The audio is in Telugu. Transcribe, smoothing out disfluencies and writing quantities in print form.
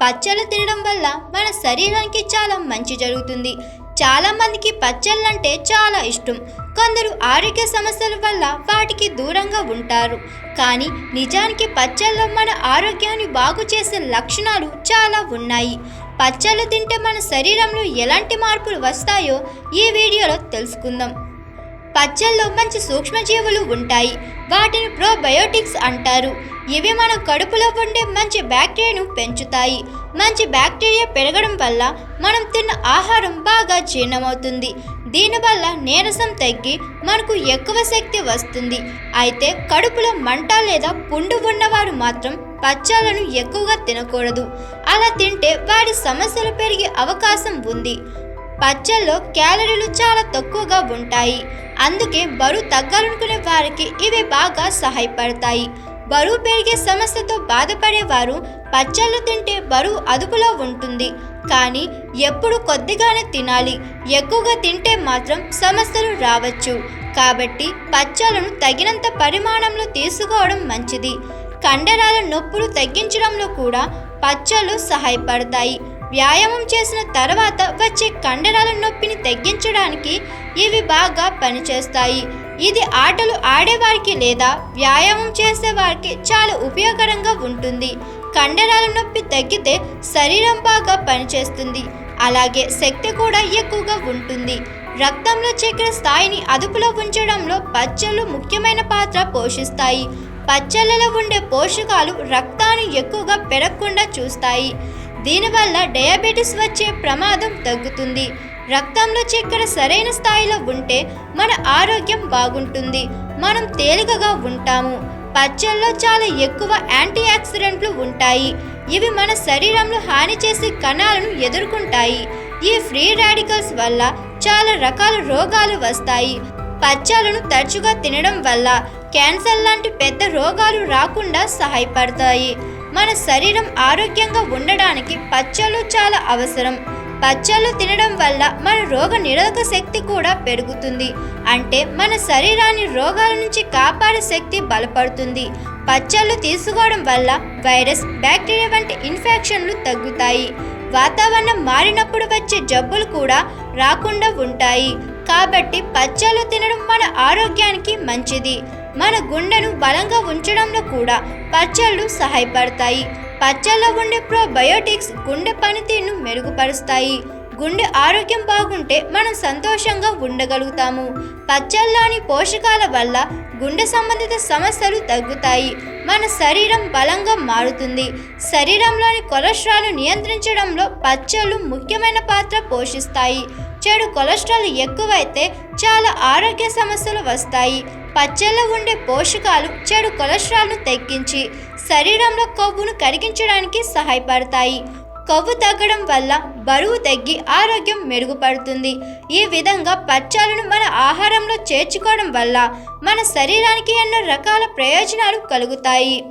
పచ్చళ్ళు తినడం వల్ల మన శరీరానికి చాలా మంచి జరుగుతుంది. చాలా మందికి పచ్చళ్ళంటే చాలా ఇష్టం. కొందరు ఆరోగ్య సమస్యల వల్ల వాటికి దూరంగా ఉంటారు. కానీ నిజానికి పచ్చళ్ళలో మన ఆరోగ్యాన్ని బాగు చేసే లక్షణాలు చాలా ఉన్నాయి. పచ్చళ్ళు తింటే మన శరీరంలో ఎలాంటి మార్పులు వస్తాయో ఈ వీడియోలో తెలుసుకుందాం. పచ్చళ్ళలో మంచి సూక్ష్మజీవులు ఉంటాయి. వాటిని ప్రోబయోటిక్స్ అంటారు. ఇవి మన కడుపులో ఉండే మంచి బ్యాక్టీరియాను పెంచుతాయి. మంచి బ్యాక్టీరియా పెరగడం వల్ల మనం తిన్న ఆహారం బాగా జీర్ణమవుతుంది. దీనివల్ల నీరసం తగ్గి మనకు ఎక్కువ శక్తి వస్తుంది. అయితే కడుపులో మంట లేదా పుండు ఉన్నవారు మాత్రం పచ్చళ్ళను ఎక్కువగా తినకూడదు. అలా తింటే వారి సమస్యలు పెరిగే అవకాశం ఉంది. పచ్చళ్ళలో క్యాలరీలు చాలా తక్కువగా ఉంటాయి. అందుకే బరువు తగ్గాలనుకునే వారికి ఇవి బాగా సహాయపడతాయి. బరువు పెరిగే సమస్యతో బాధపడేవారు పచ్చళ్ళు తింటే బరువు అదుపులో ఉంటుంది. కానీ ఎప్పుడు కొద్దిగానే తినాలి. ఎక్కువగా తింటే మాత్రం సమస్యలు రావచ్చు. కాబట్టి పచ్చళ్ళను తగినంత పరిమాణంలో తీసుకోవడం మంచిది. కండరాల నొప్పులు తగ్గించడంలో కూడా పచ్చళ్ళు సహాయపడతాయి. వ్యాయామం చేసిన తర్వాత వచ్చే కండరాల నొప్పిని తగ్గించడానికి ఇవి బాగా పనిచేస్తాయి. ఇది ఆటలు ఆడేవారికి లేదా వ్యాయామం చేసేవారికి చాలా ఉపయోగకరంగా ఉంటుంది. కండరాల నొప్పి తగ్గితే శరీరం బాగా పనిచేస్తుంది. అలాగే శక్తి కూడా ఎక్కువగా ఉంటుంది. రక్తంలో చక్కెర స్థాయిని అదుపులో ఉంచడంలో పచ్చళ్ళు ముఖ్యమైన పాత్ర పోషిస్తాయి. పచ్చళ్ళలో ఉండే పోషకాలు రక్తాన్ని ఎక్కువగా పెరగకుండా చూస్తాయి. దీనివల్ల డయాబెటీస్ వచ్చే ప్రమాదం తగ్గుతుంది. రక్తంలో చక్కెర సరైన స్థాయిలో ఉంటే మన ఆరోగ్యం బాగుంటుంది. మనం తేలికగా ఉంటాము. పచ్చళ్ళలో చాలా ఎక్కువ యాంటీ ఆక్సిడెంట్లు ఉంటాయి. ఇవి మన శరీరంలో హాని చేసే కణాలను ఎదుర్కొంటాయి. ఈ ఫ్రీ రాడికల్స్ వల్ల చాలా రకాల రోగాలు వస్తాయి. పచ్చళ్ళను తరచుగా తినడం వల్ల క్యాన్సర్ లాంటి పెద్ద రోగాలు రాకుండా సహాయపడతాయి. మన శరీరం ఆరోగ్యంగా ఉండడానికి పచ్చళ్ళు చాలా అవసరం. పచ్చళ్ళు తినడం వల్ల మన రోగ నిరోధక శక్తి కూడా పెరుగుతుంది. అంటే మన శరీరాన్ని రోగాల నుంచి కాపాడే శక్తి బలపడుతుంది. పచ్చళ్ళు తీసుకోవడం వల్ల వైరస్, బ్యాక్టీరియా వంటి ఇన్ఫెక్షన్లు తగ్గుతాయి. వాతావరణం మారినప్పుడు వచ్చే జబ్బులు కూడా రాకుండా ఉంటాయి. కాబట్టి పచ్చళ్ళు తినడం మన ఆరోగ్యానికి మంచిది. మన గుండెను బలంగా ఉంచడంలో కూడా పచ్చళ్ళు సహాయపడతాయి. పచ్చళ్ళలో ఉండే ప్రోబయోటిక్స్ గుండె పనితీరును మెరుగుపరుస్తాయి. గుండె ఆరోగ్యం బాగుంటే మనం సంతోషంగా ఉండగలుగుతాము. పచ్చళ్ళలోని పోషకాల వల్ల గుండె సంబంధిత సమస్యలు తగ్గుతాయి. మన శరీరం బలంగా మారుతుంది. శరీరంలోని కొలెస్ట్రాల్ను నియంత్రించడంలో పచ్చళ్ళు ముఖ్యమైన పాత్ర పోషిస్తాయి. చెడు కొలెస్ట్రాల్ ఎక్కువైతే చాలా ఆరోగ్య సమస్యలు వస్తాయి. పచ్చళ్ళలో ఉండే పోషకాలు చెడు కొలెస్ట్రాల్ను తగ్గించి శరీరంలో కొవ్వును కరిగించడానికి సహాయపడతాయి. కొవ్వు తగ్గడం వల్ల బరువు తగ్గి ఆరోగ్యం మెరుగుపడుతుంది. ఈ విధంగా పచ్చళ్ళను మన ఆహారంలో చేర్చుకోవడం వల్ల మన శరీరానికి ఎన్నో రకాల ప్రయోజనాలు కలుగుతాయి.